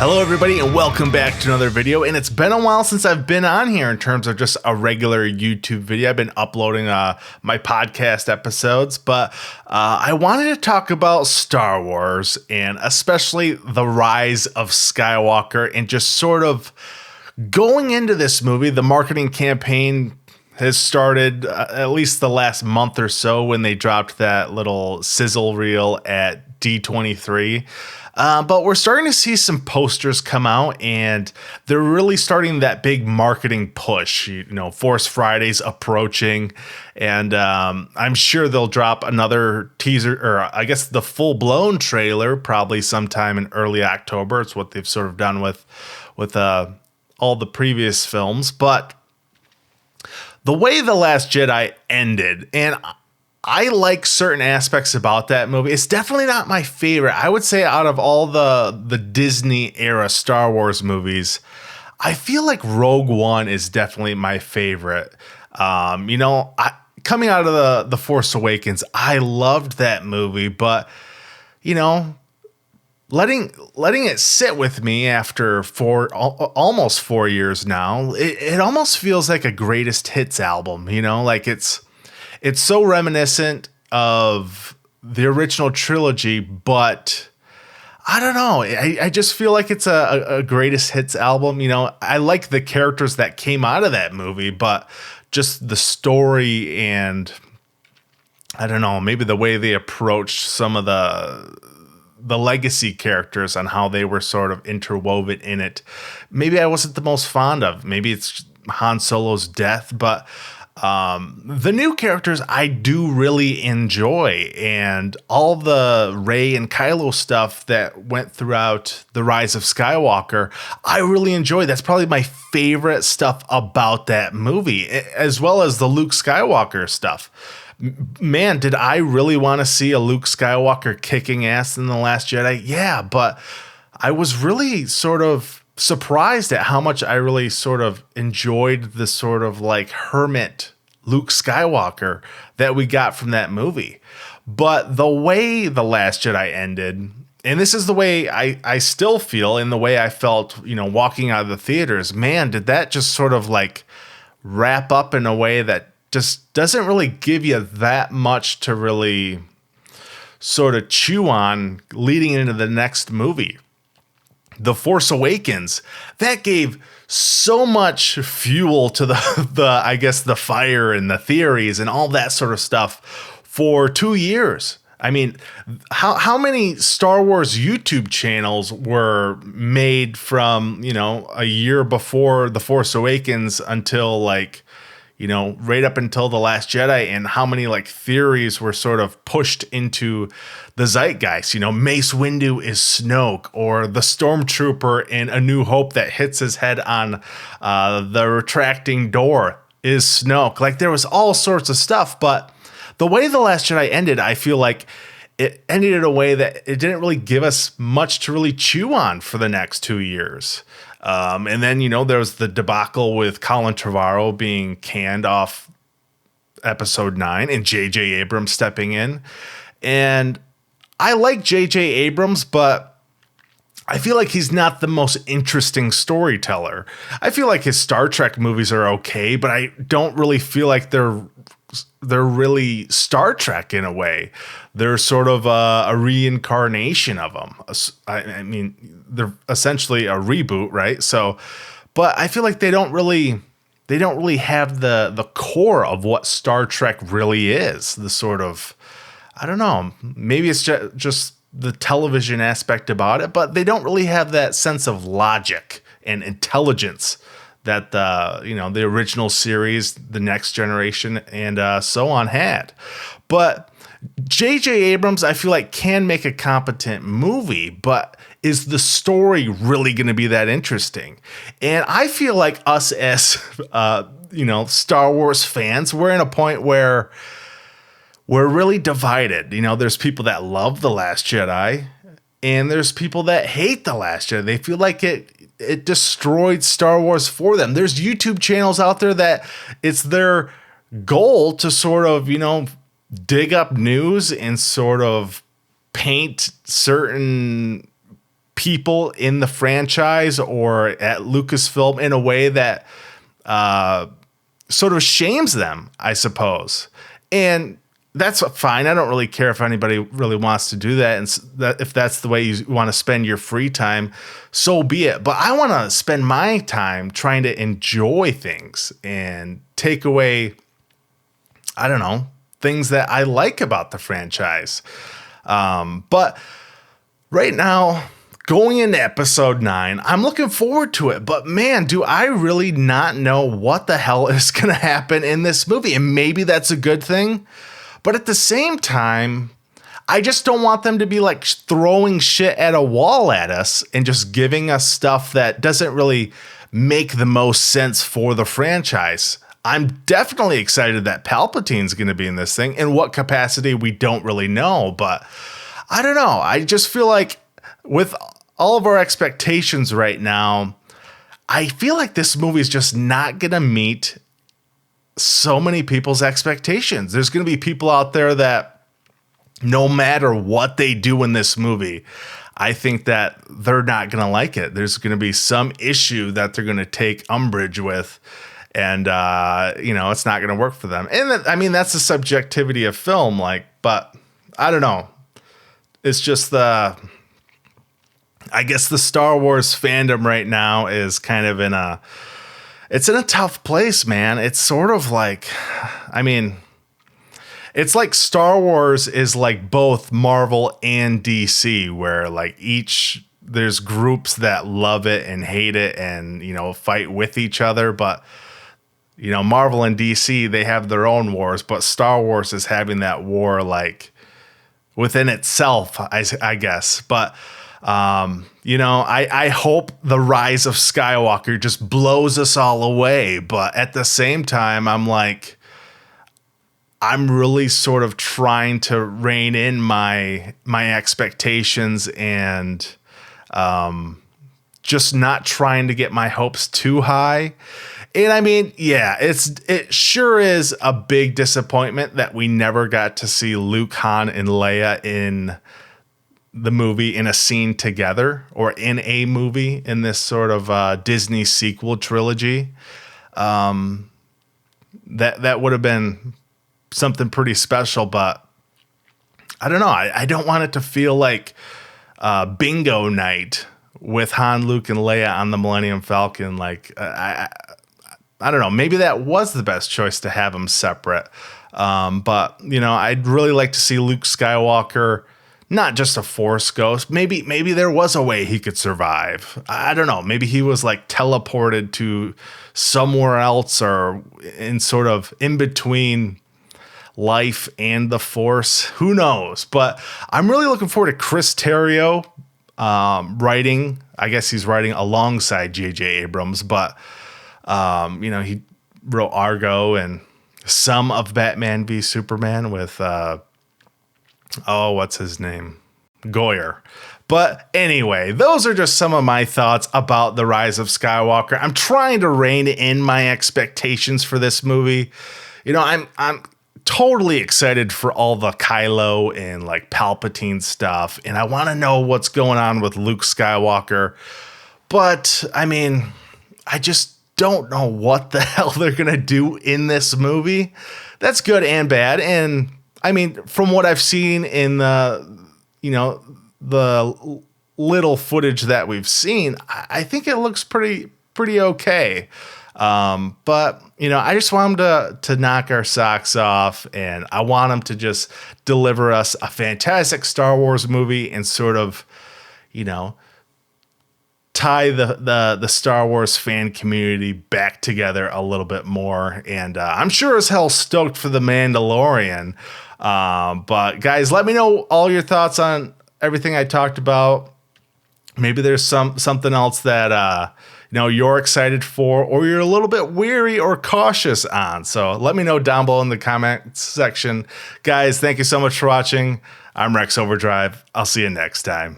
Hello everybody and welcome back to another video, and it's been a while since I've been on here in terms of just a regular YouTube video. I've been uploading my podcast episodes, but I wanted to talk about Star Wars and especially the Rise of Skywalker, and just sort of going into this movie. The marketing campaign has started at least the last month or so when they dropped that little sizzle reel at D23. But we're starting to see some posters come out, and they're really starting that big marketing push. You know, Force Friday's approaching, and I'm sure they'll drop another teaser, or I guess the full-blown trailer, probably sometime in early October. It's what they've sort of done with all the previous films. But the way The Last Jedi ended, and I like certain aspects about that movie. It's definitely not my favorite. I would say out of all the Disney era Star Wars movies, I feel like Rogue One is definitely my favorite. Coming out of the Force Awakens, I loved that movie, but letting it sit with me after almost 4 years now, it almost feels like a greatest hits album. It's so reminiscent of the original trilogy, but I don't know. I just feel like it's a greatest hits album. I like the characters that came out of that movie, but just the story and I don't know, maybe the way they approached some of the legacy characters on how they were sort of interwoven in it, maybe I wasn't the most fond of. Maybe it's Han Solo's death, but the new characters I do really enjoy, and all the Rey and Kylo stuff that went throughout the Rise of Skywalker, I really enjoy. That's probably my favorite stuff about that movie, as well as the Luke Skywalker stuff. Man, did I really want to see a Luke Skywalker kicking ass in The Last Jedi? Yeah, but I was really sort of surprised at how much I really sort of enjoyed the sort of like hermit Luke Skywalker that we got from that movie. But the way The Last Jedi ended, and this is the way I still feel, and the way I felt, walking out of the theaters, man, did that just sort of like wrap up in a way that just doesn't really give you that much to really sort of chew on leading into the next movie. The Force Awakens, that gave so much fuel to the fire and the theories and all that sort of stuff for 2 years. I mean, how many Star Wars YouTube channels were made from, a year before The Force Awakens until right up until The Last Jedi, and how many theories were sort of pushed into the zeitgeist? Mace Windu is Snoke, or the stormtrooper in A New Hope that hits his head on the retracting door is Snoke. There was all sorts of stuff, but the way The Last Jedi ended, I feel like it ended in a way that it didn't really give us much to really chew on for the next 2 years. And then, there was the debacle with Colin Trevorrow being canned off episode 9 and J.J. Abrams stepping in. And I like J.J. Abrams, but I feel like he's not the most interesting storyteller. I feel like his Star Trek movies are okay, but I don't really feel like they're really Star Trek in a way. They're sort of a reincarnation of them. I mean, they're essentially a reboot, right? So, but I feel like they don't really have the core of what Star Trek really is. The sort of, I don't know, maybe it's just the television aspect about it, but they don't really have that sense of logic and intelligence that the original series, The Next Generation, and so on had. But J.J. Abrams, I feel like, can make a competent movie, but is the story really going to be that interesting? And I feel like us as Star Wars fans, we're in a point where we're really divided. There's people that love The Last Jedi, and there's people that hate The Last Jedi. They feel like it destroyed Star Wars for them. There's YouTube channels out there that it's their goal to sort of, dig up news and sort of paint certain people in the franchise or at Lucasfilm in a way that sort of shames them, I suppose. And that's fine. I don't really care if anybody really wants to do that. And that if that's the way you want to spend your free time, so be it. But I want to spend my time trying to enjoy things and take away, I don't know, things that I like about the franchise. But right now, going into episode 9, I'm looking forward to it, but man, do I really not know what the hell is going to happen in this movie. And maybe that's a good thing. But at the same time, I just don't want them to be like throwing shit at a wall at us and just giving us stuff that doesn't really make the most sense for the franchise. I'm definitely excited that Palpatine's going to be in this thing. In what capacity, we don't really know. But I don't know. I just feel like with all of our expectations right now, I feel like this movie is just not going to meet so many people's expectations. There's going to be people out there that no matter what they do in this movie, I think that they're not going to like it. There's going to be some issue that they're going to take umbrage with, and it's not going to work for them. And I mean, that's the subjectivity of film, but I don't know. It's just I guess the Star Wars fandom right now is kind of in a tough place, man. It's sort of like, I mean, it's like Star Wars is like both Marvel and DC, where like there's groups that love it and hate it and, fight with each other. But, Marvel and DC, they have their own wars, but Star Wars is having that war like within itself, I guess. But, I hope the Rise of Skywalker just blows us all away. But at the same time, I'm really sort of trying to rein in my expectations and just not trying to get my hopes too high. And I mean, yeah, it sure is a big disappointment that we never got to see Luke, Han, and Leia in the movie in a scene together, or in a movie in this sort of Disney sequel trilogy. That would have been something pretty special, but I don't know. I don't want it to feel like bingo night with Han, Luke, and Leia on the Millennium Falcon. Like, I don't know. Maybe that was the best choice to have them separate. But I'd really like to see Luke Skywalker not just a Force ghost. Maybe there was a way he could survive. I don't know. Maybe he was like teleported to somewhere else, or in sort of in between life and the Force. Who knows? But I'm really looking forward to Chris Terrio writing. I guess he's writing alongside J.J. Abrams, but he wrote Argo and some of Batman v Superman with what's his name? Goyer. But anyway, those are just some of my thoughts about The Rise of Skywalker. I'm trying to rein in my expectations for this movie. I'm totally excited for all the Kylo and like Palpatine stuff, and I want to know what's going on with Luke Skywalker. But I mean, I just don't know what the hell they're going to do in this movie. That's good and bad. And I mean, from what I've seen in the little footage that we've seen, I think it looks pretty okay. But I just want them to knock our socks off, and I want them to just deliver us a fantastic Star Wars movie and sort of, tie the Star Wars fan community back together a little bit more. And I'm sure as hell stoked for The Mandalorian. But guys, let me know all your thoughts on everything I talked about. Maybe there's something else that you're excited for, or you're a little bit weary or cautious on. So let me know down below in the comment section. Guys, thank you so much for watching. I'm Rex Overdrive. I'll see you next time.